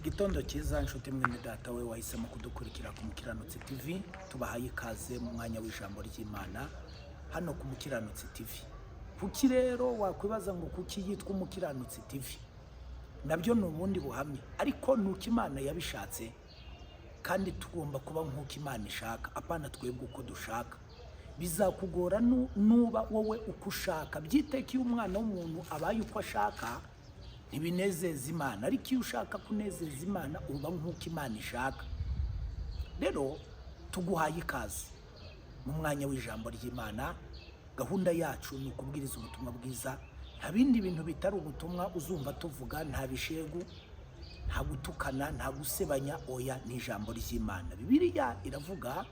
Gitondo cyiza nshuti mwene data we wahisemo kudukurikira ku Mukiranutsi TV, tubahaye ikaze mu mwanya w'ijambo ry'Imana hano ku Mukiranutsi TV. Kuki rero wakwibaza ngo kuki yitwa Umukiranutsi TV? Nabyo ni ubundi buhamye, ariko nuko Imana yabishatse kandi tugomba kuba nk'uko Imana ishaka, apana twebwe uko dushaka. Bizakugora nuba wowe uko ushaka. Byiteke iyo umwana w'umuntu abaye uko ashaka ntibinezeza Imana, ariko iyo ushaka kunezeza Imana uba nk'uko Imana ishaka. Rero tuguhaye ikaze mu mwanya w'ijambo ry'Imana. Gahunda yacu ni ukubwiriza ubutumwa bwiza, nta bindi bintu bitari ubutumwa uzumva tuvuga, nta bishegu, nta gutukana, nta gusebanya, oya, ni ijambo ry'Imana. Bibiliya iravuga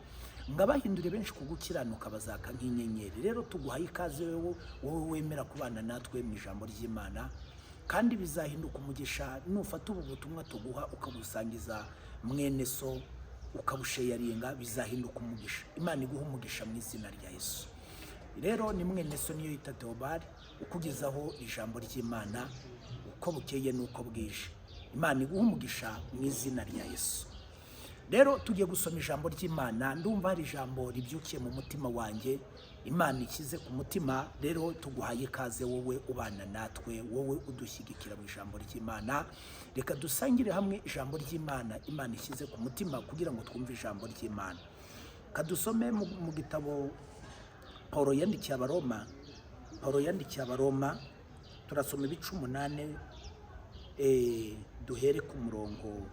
ngo abahindure benshi kugukiranuka bazaka nk'inyenyeri. Rero tuguhaye ikaze wowe wemera kubana natwe mu ijambo ry'Imana, kandi bizahinduka umugisha nufata ubu butumwa tuguha ukabusangiza mwene so, ukabusheyaringa, bizahinduka umugisha. Imana iguha umugisha mu izina rya Yesu. Rero ni mwene so niyo yita Theobald ukugezaho ijambo ry'Imana uko bukeye nuko bwije. Imana iguha umugisha mu izina rya Yesu. Rero tugiye gusoma ijambo ry'Imana. Ndumva hari ijambo ribyukiye mu mutima wanjye, Imana ikize ku mutima. Rero tuguhaye ikaze wowe ubana natwe, wowe udushyigikira mu ijambo ry'Imana. Reka dusangire hamwe ijambo ry'Imana Imana ikize ku mutima kugira ngo twumve ijambo ry'Imana. Kadusome mu gitabo Paulo yandikiye Abaroma, turasoma ibice 8, duhere ku murongo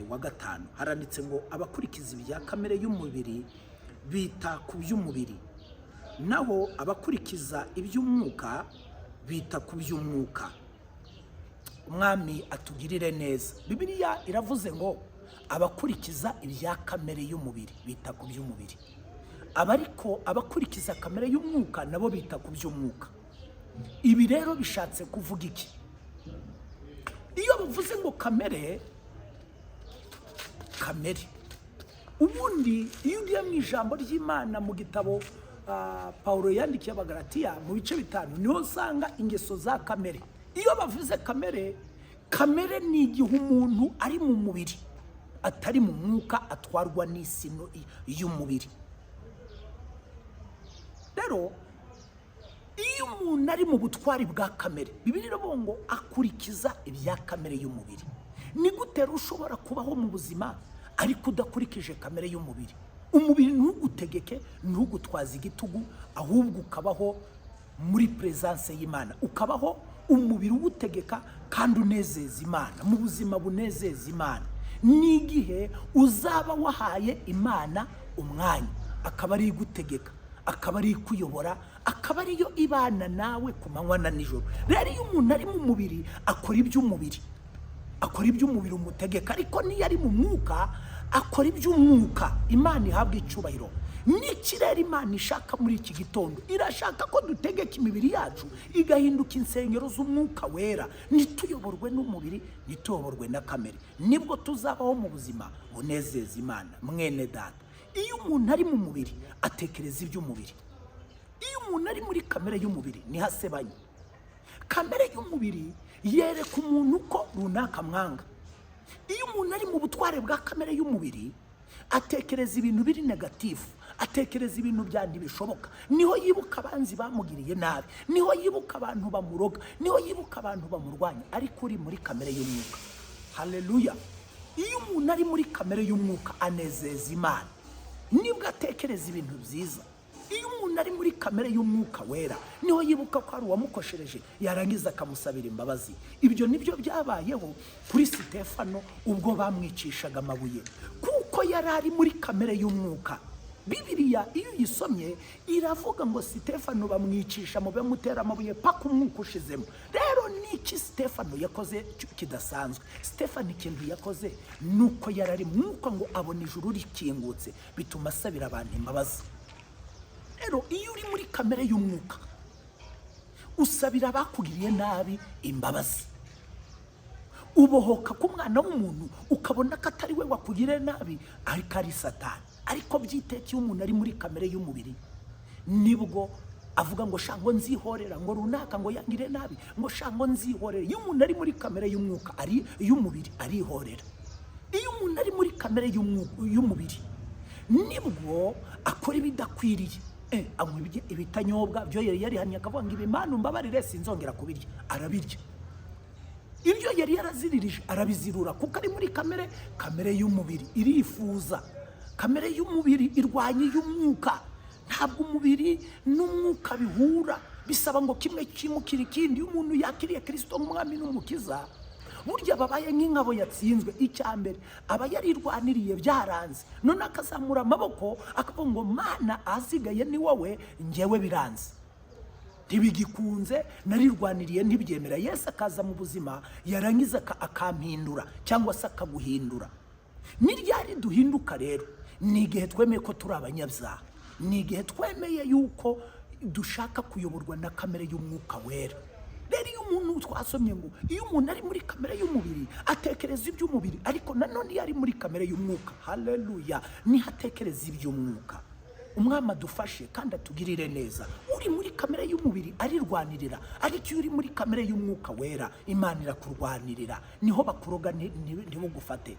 wa 5. Haranditse ngo abakurikiza ibya kamere y'umubiri bita ku by'umubiri, naho abakurikiza iby'umwuka bita ku by'umwuka. Umwami atugirire neza. Bibiliya iravuze ngo abakurikiza ibya kamere y'umubiri bita ku by'umubiri, abariko abakurikiza kamere y'umwuka nabo bita ku by'umwuka. Ibi rero bishatse kuvuga iki? Iyo bavuze ngo kamere, ubundi iyo ugiye mu ijambo ry'Imana mu gitabo Paulo yandikiye Abagalatiya mu bice 5 niho usanga ingeso za kamere. Iyo bavuze kamere ni igihe umuntu ari mu mubiri atari mu mwuka, atwarwa n'isino y'umubiri. Rero iyo umuntu ari mu butwari bwa kamere, Bibiliya iravuga ngo akurikiza ibya kamere y'umubiri. Ni gute ushobora kubaho mu buzima ariko udakurikije kamere y'umubiri? Umubiri ntugutegeke, ntugutwaza igitugu, ahubwo ukabaho muri presence y'Imana, ukabaho umubiri ugutegeka kandi unezeza Imana, mu buzima bunezeza Imana. Ni igihe uzaba wahaye Imana umwanya, akaba ari igutegeka, akaba ari kuyobora, akaba ariyo ibana nawe ku manywa na nijoro. Rero iyo umuntu ari mu mubiri akora iby'umubiri, umutegeka, ariko niyo ari mu mwuka akora iby'umwuka. Imana ihabwa icubahiro. N'ikirere Imana ishaka muri iki gitondo, irashaka ko dutegeka imibiri yacu igahinduka insengero z'umwuka wera, ntituyoborwe n'umubiri, ntituyoborwe na kamere. Nibwo tuzabaho mu buzima bunezeza Imana. Mwene data, iyo umuntu ari mu mubiri atekereza iby'umubiri. Iyo umuntu ari muri kamere y'umubiri ni hasebanye. Kamere y'umubiri yereka umuntu ko runaka mwanga. Iyo umuntu ari mu butware bwa kamere y'umubiri atekereza ibintu biri negatifu, atekereza ibintu byandi bishoboka. Niho yibuka abanzi bamugiriye nabi, niho yibuka abantu bamuroga, niho yibuka abantu bamurwanya. Ariko uri muri kamere y'umwuka, haleluya, iyo umuntu ari muri kamere y'umwuka anezeza Imana, nibwo atekereza ibintu byiza. Iyo umuntu ari muri kamere y'umwuka wera, niho yibuka ko ari uwamukoshereje, yarangiza akamusabira imbabazi. Ibyo nibyo byabayeho kuri Sitefano ubwo bamwicishaga amabuye, kuko yari ari muri kamere y'umwuka. Bibiliya iyo uyisomye iravuga ngo Sitefano bamwicisha mu bamutera amabuye paka umwuka ushizemo. Rero niki Sitefano yakoze kidasanzwe? Sitefano ikintu yakoze nuko yari ari mwuka ngo abona ijuru rikingutse, bituma asabira abantu imbabazi. Rero iyo uri muri kamere y'umwuka usabira abakugiriye nabi imbabazi, ubohoka ku mwana w'umuntu ukabona ko atari we wakugiriye nabi, ariko ari Satani. Ariko byiteke iyo umuntu ari muri kamere y'umubiri, nibwo avuga ngo shango nzihorera, ngo runaka ngo yangire nabi, ngo shango nzihorera. Iyo umuntu ari muri kamere y'umwuka ari y'umubiri arihorera. Iyo umuntu ari muri kamere y'umubiri nibwo akora ibidakwiriye, anywa ibitanyobwa byo yari yarihanye, akavuga ngo ibimana mbabarire sinzongera kubirya, arabirya. Ibyo yari yaraziririje arabizirura, kuko ari muri kamere y'umubiri irifuza. Kamere y'umubiri irwanya iy'umwuka. Ntabwo umubiri n'umwuka bihura, bisaba ngo kimwe kimukira ikindi. Iyo umuntu yakiriye Kristo nk'umwami n'umukiza, burya babaye nk'inkabo yatsinzwe. Icyambere aba yarirwaniriye byaranze, none akazamura amaboko akavuga ngo Mana ahasigaye ni wowe, njyewe biranze, ntibigikunze, narirwaniriye ntibyemera. Yesu akaza mu buzima yarangiza akampindura cyangwa se akaguhindura. Ni ryari duhinduka rero? Ni igihe twemeye ko turi abanyabyaha, ni igihe twemeye yuko dushaka kuyoborwa na kamere y'umwuka wera. Rero iyo umuntu twasomye ngo iyo umuntu ari muri kamere y'umubiri atekereza iby'umubiri, ariko nanone iyo ari muri kamere y'umwuka, haleluya, niho atekereza iby'umwuka. Umwami adufashe kandi atugirire neza. Uri muri kamere y'umubiri arirwanirira, ariko iyo uri muri kamere y'umwuka wera, Imana irakurwanirira. Niho bakuroga ntibugufate,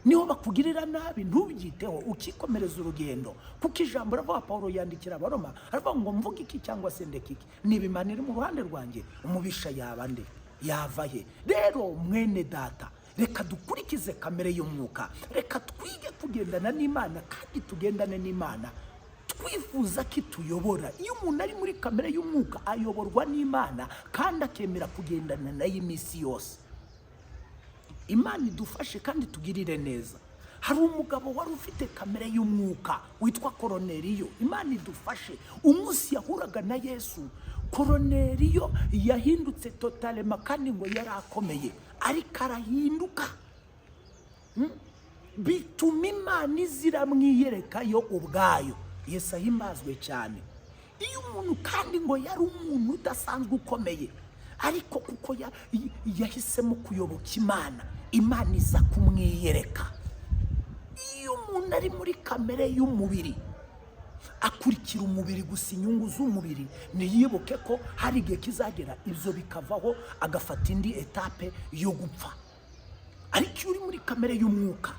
niho bakugirira nabi ntubyiteho, ukikomereza urugendo. Kuko ijambo rava Paulo yandikira Abaroma aravuga ngo mvuga iki cyangwa se ndeka iki, niba Imana iri mu ruhande rwanjye, umubisha yaba nde, yava he? Rero mwene data, reka dukurikize kamere y'umwuka, reka twige kugendana n'Imana kandi tugendane n'Imana twifuza ko ituyobora. Iyo umuntu ari muri kamere y'umwuka ayoborwa n'Imana kandi akemera kugendana nayo iminsi yose. Imana idufashe kandi tugirire neza. Hari umugabo wari ufite kamere y'umwuka witwa Koroneliyo. Imana idufashe. Umunsi yahuraga na Yesu, Koroneliyo yahindutse totalema kandi ngo yari akomeye, ariko arahinduka. Bituma Imana iziramwiyereka yo ubwayo. Yesu ahimbazwe cyane. Iyo umuntu kandi ngo yari umuntu udasanzwe ukomeye, ariko kuko yahisemo kuyoboka Imana, Imana iza kumwiyereka. Iyo umuntu ari muri kamere y'umubiri akurikira umubiri gusa, inyungu z'umubiri, niyibuke ko hari igihe kizagera ibyo bikavaho, agafata indi etape yo gupfa. Ariko iyo uri muri kamere y'umwuka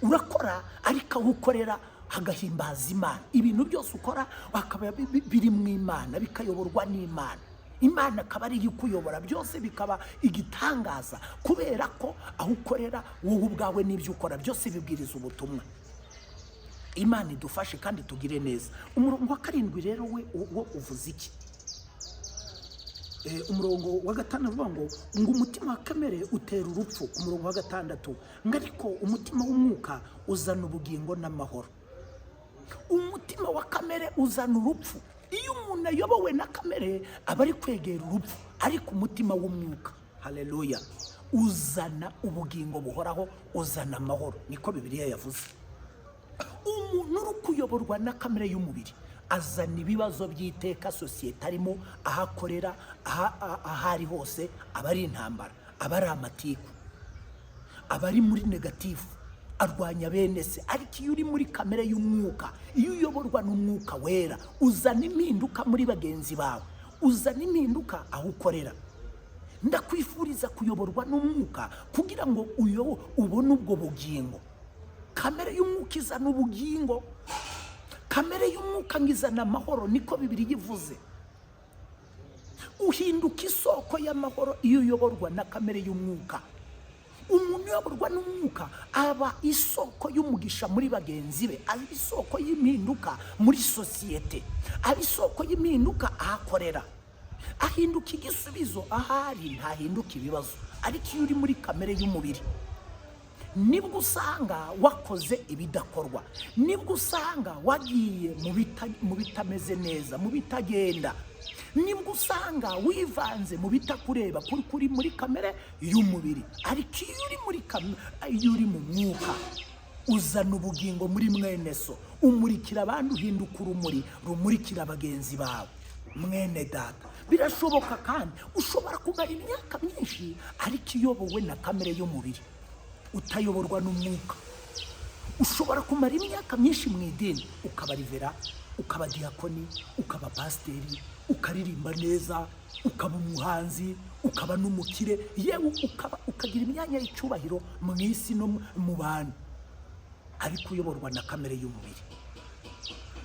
urakora, ariko aho ukorera hagahimbaza Imana. Ibintu byose ukora akaba biri mu Imana, bikayoborwa n'Imana. Imana akaba ari ikuyobora, byose bikaba igitangaza, kubera ko aho ukorera wowe ubwawe n'ibyo ukora byose bibwiriza ubutumwa. Imana idufashe kandi tugire neza. Umurongo wa 7 rero wo uvuze iki? Umurongo wa 5 uvuga ngo umutima wa kamere utera urupfu. Umurongo wa 6 ngo ariko umutima w'umwuka uzana ubugingo n'amahoro. Umutima wa kamere uzana urupfu. Iyo umuntu ayobowe na kamere aba ari kwegera urupfu, ariko umutima w'umwuka, haleluya, uzana ubugingo buhoraho, uzana amahoro. Niko Bibiliya yavuze. Umuntu uri kuyoborwa na kamere y'umubiri azana ibibazo by'iteka sosiyete arimo, ahakorera, ahari hose, aba ari intambara, aba ari amatiku, aba ari muri negatifu, arwanya bene se. Ariko iyo uri muri kamere y'umwuka, iyo uyoborwa n'umwuka wera, uzana impinduka muri bagenzi bawe, uzana impinduka aho ukorera. Ndakwifuriza kuyoborwa n'umwuka kugira ngo ubone ubwo bugingo. Kamere y'umwuka izana ubugingo, kamere y'umwuka ngizana amahoro, niko Bibiliya ivuze. Uhinduka isoko y'amahoro iyo uyoborwa na kamere y'umwuka. Umuntu uyoborwa n'umwuka aba isoko y'umugisha muri bagenzi be, aba isoko y'impinduka muri sosiyete, aba isoko y'impinduka ahakorera, ahinduka igisubizo ahari, ntahinduka ibibazo. Ariko iyo uri muri kamere y'umubiri, nibwo usanga wakoze ibidakorwa, nibwo usanga wagiye mu bitameze neza, mu bitagenda, nibwo usanga wivanze mu bitakureba, kuri muri kamere y'umubiri. Ariko iyo uri mu mwuka, uzana ubugingo muri mwene so, umurikira abandi, uhinduka urumuri rumurikira bagenzi bawe. Mwene data, birashoboka kandi ushobora kumara imyaka myinshi ariko iyobowe na kamere y'umubiri, utayoborwa n'umwuka. ushobora kumara imyaka myinshi mu idini, ukaba rivera, ukaba diyakoni, ukaba pasiteri, ukaririmba neza, ukaba umuhanzi, ukaba n'umukire, yewe ukagira imyanya y'icyubahiro mu isi no mu bantu, ariko uyoborwa na kamere y'umubiri.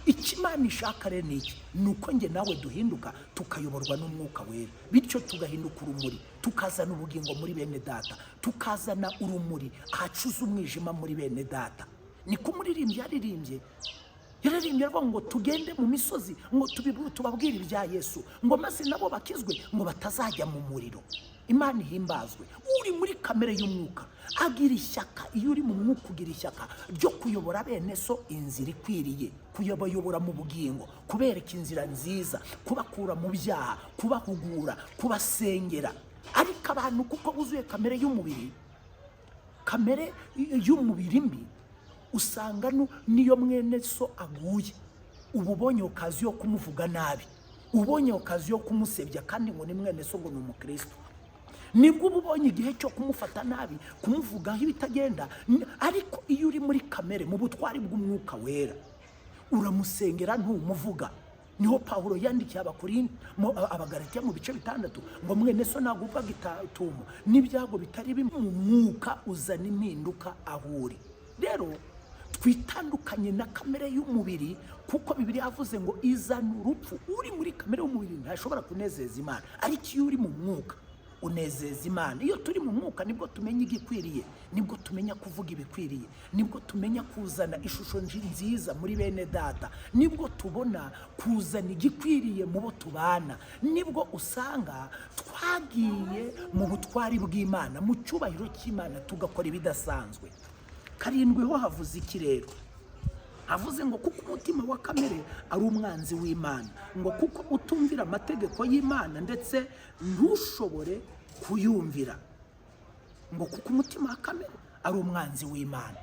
Ikimana ishaka rero ni iki? Ni uko njye nawe duhinduka tukayoborwa n'umwuka wera, bityo tugahinduka urumuri, tukazana ubugingo muri bene data, tukazana urumuri ahacuza umwijima muri bene data. Niko umuririmbyi yaririmbye avuga ngo tugende mu misozi ngo tubabwire ibya Yesu, ngo maze nabo bakizwe, ngo batazajya mu muriro. Imana ihimbazwe. Uri muri kamere y'umwuka agira ishyaka, iyo uri mu mwuka ugira ishyaka ryo kuyobora bene so inzira ikwiriye, kuyobayobora mu bugingo, kubereka inzira nziza, kubakura mu byaha, kubahugura, kubasengera. Ariko abantu kuko buzuye kamere y'umubiri, kamere y'umubiri mbi, usanga niyo mwene so aguye uba ubonye okazi yo kumuvuga nabi, ubonye okazi yo kumusebya, kandi ngo ni mwene so, ngo ni umukristo. Nibwo uba ubonye igihe cyo kumufata nabi, kumuvugaho ibitagenda. Ariko iyo uri muri kamere, mu butwari bw'umwuka wera, uramusengera ntumuvuga. Niho Pawulo yandikiye Abagalatiya mu bice 6 ngo mwene so nagupfa gitatumo n'ibyago bitari bimwe mu mwuka uzana impinduka aho uri. Rero twitandukanye na kamere y'umubiri, kuko Bibiliya yavuze ngo izana urupfu. Uri muri kamere y'umubiri ntashobora kunezeza Imana, ariko iyo uri mu mwuka unezeza Imana. Iyo turi mu mwuka nibwo tumenya igikwiriye, nibwo tumenya kuvuga ibikwiriye, nibwo tumenya kuzana ishusho nziza muri bene data, nibwo tubona kuzana igikwiriye mu bo tubana, nibwo usanga twagiye mu butwari bw'Imana, mu cyubahiro cy'Imana, tugakora ibidasanzwe. 7 ho havuze iki rero? Havuze ngo kuko umutima wa kamere ari umwanzi w'Imana, ngo kuko utumvira amategeko y'Imana ndetse ntushobore kuyumvira, ngo kuko umutima wa kamere ari umwanzi w'Imana.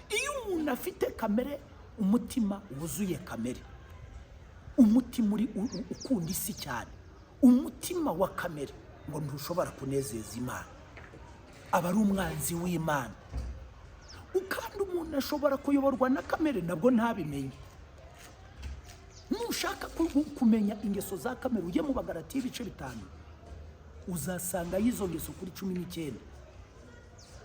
Iyo umuntu afite kamere, umutima wuzuye kamere, umutima uri ukunda isi cyane, umutima wa kamere ngo ntushobora kunezeza Imana, aba ari umwanzi w'Imana. Ukandi umuntu ashobora kuyoborwa na kamere nabwo ntabimenye. Nushaka kumenya ingeso za kamere, ujye mu Bagalatiya ibice 5, uzasanga yizo ngeso kuri 19.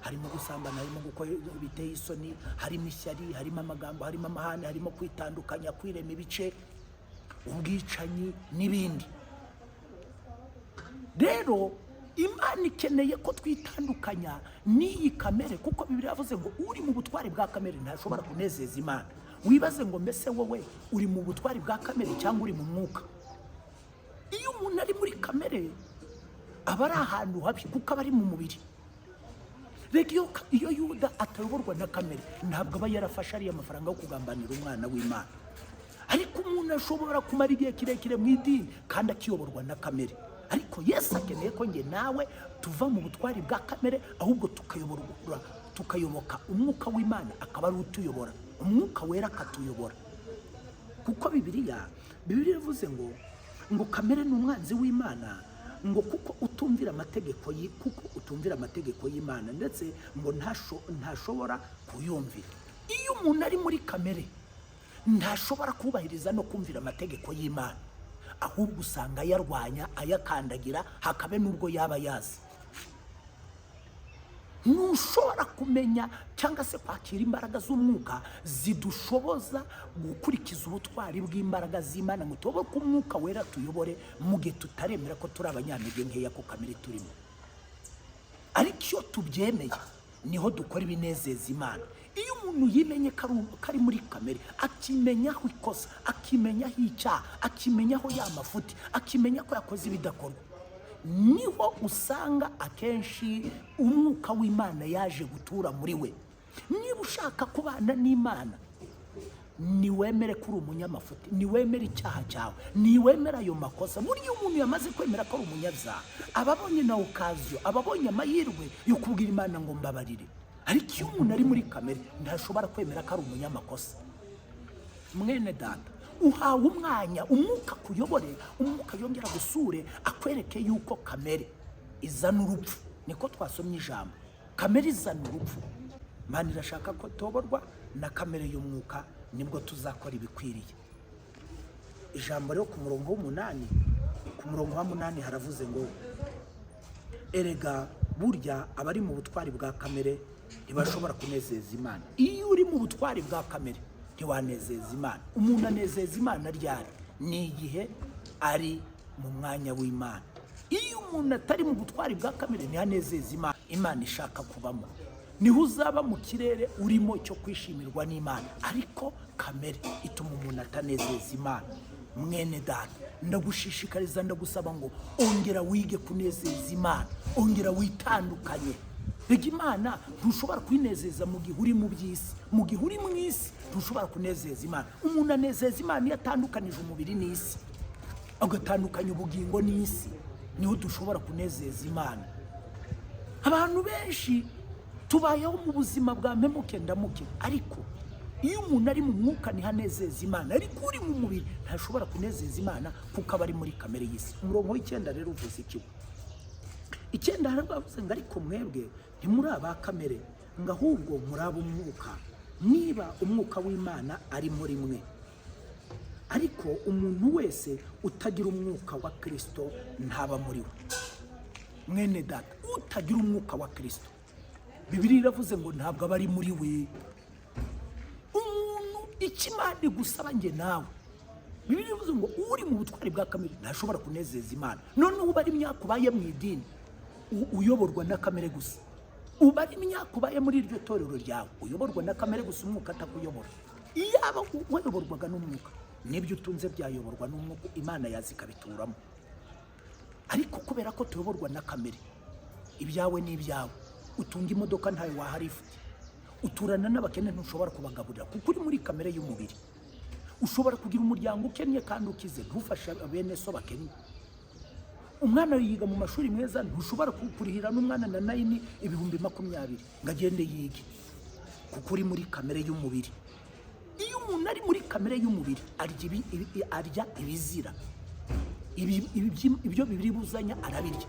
Harimo gusambana, harimo gukora biteye isoni, harimo ishyari, harimo amagambo, harimo amahane, harimo kwitandukanya, kwirema ibice, ubwicanyi n'ibindi. Rero Imana ikeneye ko twitandukanya n'iyi kamere, kuko Bibiliya yavuze ngo uri mu butwari bwa kamere ntashobora kunezeza Imana. Wibaze ngo mbese wowe uri mu butwari bwa kamere cyangwa uri mu mwuka? Iyo umuntu ari muri kamere aba ari ahantu habi, kuko aba ari mu mubiri. Rero iyo Yuda atayoborwa na kamere, ntabwo aba yarafashe ariya mafaranga yo kugambanira umwana w'Imana. Ariko umuntu ashobora kumara igihe kirekire mu idini kandi akiyoborwa na kamere. Ariko Yesu akeneye ko nge nawe tuva mu butwari bwa kamere, ahubwo tukayoboka umwuka w'Imana, akaba ari utuyobora, umwuka wera akatuyobora. Kuko Bibiliya ivuze ngo kamere ni umwanzi w'Imana, ngo kuko utumvira amategeko y'Imana ndetse ngo ntashobora kuyumvira. Iyo umuntu ari muri kamere ntashobora kubahiriza no kumvira amategeko y'Imana, ahubwo usanga yarwanya, ayakandagira, hakabe n'ubwo yaba yazi. Ntushobora kumenya cyangwa se kwakira imbaraga z'umwuka zidushoboza gukurikiza ubutwari bw'imbaraga z'Imana, ngo tuyoboke umwuka wera tuyobore, mu gihe tutaremera ko turi abanyantege nkeya ku kamere turimo. Ariko iyo tubyemeye niho dukora ibinezeza Imana. Iyo umuntu yimenye ko ari muri kamere, akimenya aho ikosa, akimenya aho icyaha, akimenya aho yamafuti, akimenya ko yakoze ibidakorwa, niho usanga akenshi umwuka w'Imana yaje gutura muri we. Niba ushaka kubana n'Imana, niwemere ko uri umunyamafuti, niwemere icyaha cyawe, niwemere ayo makosa. Buriya umuntu yamaze kwemera ko ari umunyabyaha, ababonye na okaziyo, ababonye amahirwe yo kubwira Imana ngo mbabarire. Ariko iyo umuntu ari muri kamere ntashobora kwemera ko ari umunyamakosa. Mwene data, uhawe umwanya, umwuka kuyobore, umwuka yongera gusure, akwereke yuko kamere izana urupfu. Niko twasomye ijambo, kamere izana urupfu. Imana irashaka ko toborwa na kamere y'umwuka, nibwo tuzakora ibikwiriye. Ijambo ryo ku murongo w'umunani, ku murongo wa munani haravuze ngo erega burya abari mu butwari bwa kamere ntibashobora kunezeza Imana. Iyo uri mu butwari bwa kamere ntiwanezeza Imana. Umuntu anezeza Imana ryari? Ni igihe ari mu mwanya w'Imana. Iyo umuntu atari mu butwari bwa kamere ntihanezeza Imana. Imana ishaka kubamo, niho uzaba mu kirere urimo cyo kwishimirwa n'Imana. Ariko kamere ituma umuntu atanezeza Imana. Mwene data, ndagushishikariza ndagusaba ngo ongera wige kunezeza Imana, ongera witandukanye. Rega Imana ntushobora kwinezeza mu gihe uri mu by'isi, mu gihe uri mu isi ntushobora kunezeza Imana. Umuntu anezeza Imana iyo atandukanije umubiri n'isi, agatandukanya ubugingo n'isi, niho dushobora kunezeza Imana. Abantu benshi tubayeho mu buzima bwa mpemuke ndamuke, ariko iyo umuntu ari mu mwuka ntihanezeza Imana. Ariko uri mu mubiri ntashobora kunezeza Imana kuko aba ari muri kamere y'isi. Umurongo w'icyenda rero uvuze iki? Icyenda haravuze ngo ariko mwebwe ntimuri aba kamere, ngo ahubwo muri ab'umwuka, niba umwuka w'Imana ari muri mwe. Ariko umuntu wese utagira umwuka wa Kristo ntaba muri we. Mwene data, utagira umwuka wa Kristo, Bibiliya iravuze ngo ntabwo aba ari muri we. Umuntu ikimana gusaba nge nawe, Bibiliya ivuze ngo uri mu butwari bwa kamere ntashobora kunezeza Imana. None uba ari imyaka ubaye mu idini uyoborwa na kamere gusa, uba ari imyaka ubaye muri iryo torero ryawe uyoborwa na kamere gusa, umwuka atakuyobora. Iyaba wayoborwaga n'umwuka, n'ibyo utunze byayoborwa n'umwuka, Imana yazi ikabituramo. Ariko kubera ko tuyoborwa na kamere, ibyawe ni ibyawe. Utunga imodoka ntayo wahari ifite, uturana n'abakene ntushobora kubagaburira kuko uri muri kamere y'umubiri. Ushobora kugira umuryango ukennye kandi ukize, ntufashe bene so bakennye. Umwana yiga mu mashuri meza, ntushobora kurihira n'umwana na nayini 20,000 ngo agende yige kuko uri muri kamere y'umubiri. Iyo umuntu ari muri kamere y'umubiri arya ibizira, ibyo bibiri buzanya arabirya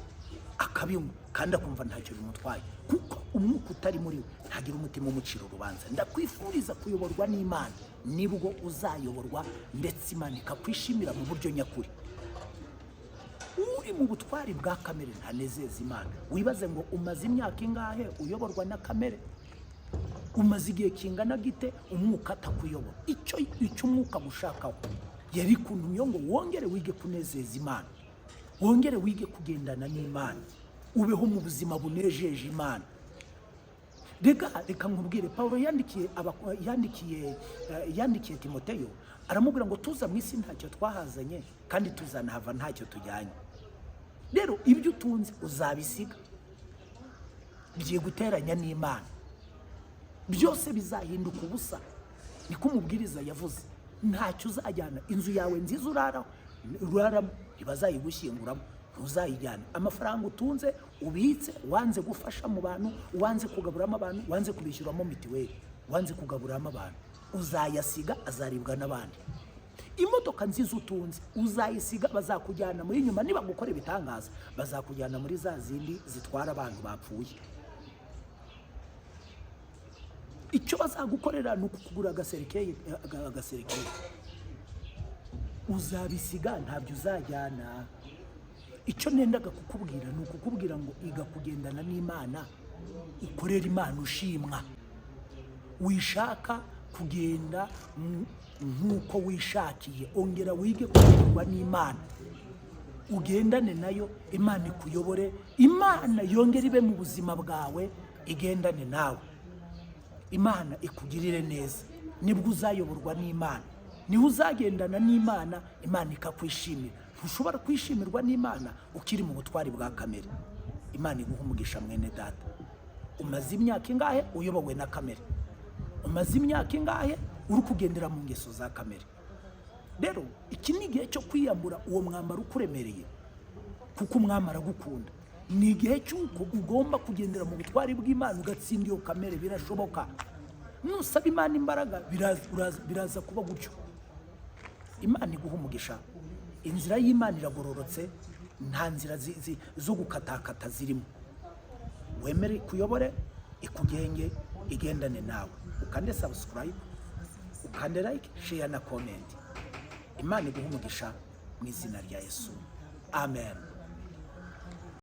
akabinywa kandi akumva ntacyo bimutwaye, kuko umwuka utari muri we ntagira umutima umucira urubanza. Ndakwifuriza kuyoborwa n'Imana, nibwo uzayoborwa ndetse Imana ikakwishimira mu buryo nyakuri. Uri mu butwari bwa kamere ntanezeza Imana. Wibaze ngo umaze imyaka ingahe uyoborwa na kamere? Umaze igihe kingana gite umwuka atakuyobora? Icyo umwuka gushakaho yari kuntumye ngo wongere wige kunezeza Imana, wongere wige kugendana n'Imana, ubeho mu buzima bunejeje Imana. Reka nkubwire, Paulo yandikiye Timoteyo, aramubwira ngo tuza mu isi ntacyo twahazanye kandi tuzanahava ntacyo tujyanye. Rero ibyo utunze uzabisiga, bigiye guteranya n'Imana, byose bizahinduka ubusa. Niko umubwiriza yavuze, ntacyo uzajyana. Inzu yawe nziza uraramo ntibazayigushyinguramo, ntuzayijyana. Amafaranga utunze ubitse, wanze gufasha mu bantu, wanze kugaburamo abantu, wanze kubishyuramo mitiweli, wanze kugaburamo abantu, uzayasiga, azaribwa n'abandi. Imodoka nziza utunze uzayisiga, bazakujyana muri nyuma. Niba gukora ibitangaza bazakujyana muri za zindi zitwara abantu bapfuye. Icyo bazagukorera ni ukukugura agaserikeye, uzabisiga, ntabyo uzajyana. Icyo nendaga kukubwira ni ukukubwira ngo iga kugendana n'Imana, ukorera Imana ushimwa. Wishaka kugenda nk'uko wishakiye, ongera wige kuyoborwa n'Imana, ugendane nayo, Imana ikuyobore, Imana yongere ibe mu buzima bwawe, igendane nawe, Imana ikugirire neza. Nibwo uzayoborwa n'Imana, niho uzagendana n'Imana, Imana ikakwishimira. Ntushobora kwishimirwa n'Imana ukiri mu butwari bwa kamere. Imana iguha umugisha mwene data. Umaze imyaka ingahe uyobowe na kamere? Umaze imyaka ingahe uri kugendera mu ngeso za kamere? Rero iki ni igihe cyo kwiyambura uwo mwambaro ukuremereye, kuko umwambaro agukunda. Ni igihe cy'uko ugomba kugendera mu butwari bw'Imana, ugatsinda iyo kamere. Birashoboka. Nusaba Imana imbaraga biraza kuba gutyo. Imana iguha umugisha. Inzira y'Imana iragororotse, nta nzira zo gukatakata zirimo. Wemere kuyobore, ikugenge, igendane nawe. Ukande subscribe, ukande like, share na comment. Imana iguhe umugisha mu izina rya Yesu. Amen.